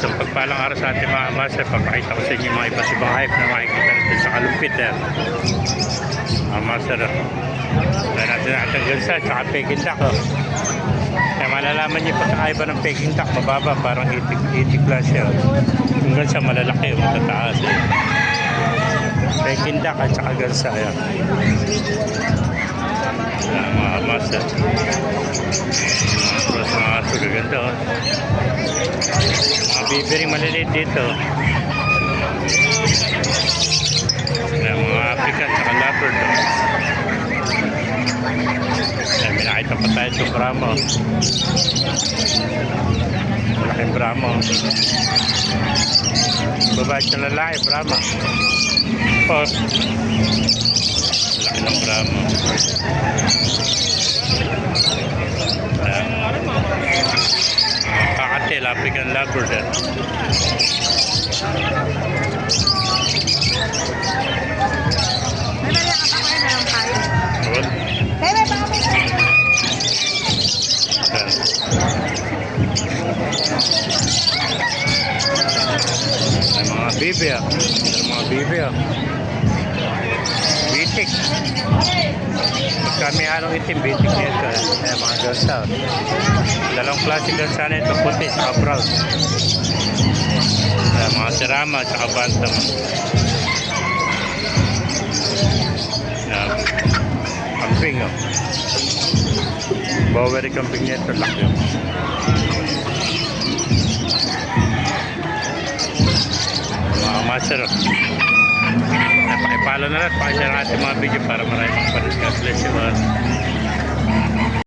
Isang pagpalang araw sa ating mga master. Papakita ko sa inyo mga iba't ibang hype na makikita natin sa kalumpit. Mga master. Kaya natin natin gansa at saka Peking duck. Kaya malalaman niyo pagkakaiba ng Peking duck. Mababa, parang itik lang siya. Yung gansa malalaki, matataas. Peking duck at saka gansa. Ayan. Mga master. Terus mga aso gaganda. Mga bibiri maliliit dito. Mga African saka leopard. May nakita pa tayo sa Brahmo. Malaking Brahmo. Babae sa lalaki, Brahmo. Laki ng Brahmo. Kakatil, African Labrador. May mga bibi ah. May mga bibi ah. Bitik. Pagka may halong itim, bitik nito. May mga gansa. Dalawang klase gansa na ito, puti at brown. Mga sirama at bantam. Kamping oh. Bowery kamping nito, laki oh. Mga master oh. Napakipalo na lang, pakishare natin mga video para maraming kapatid. God bless you all.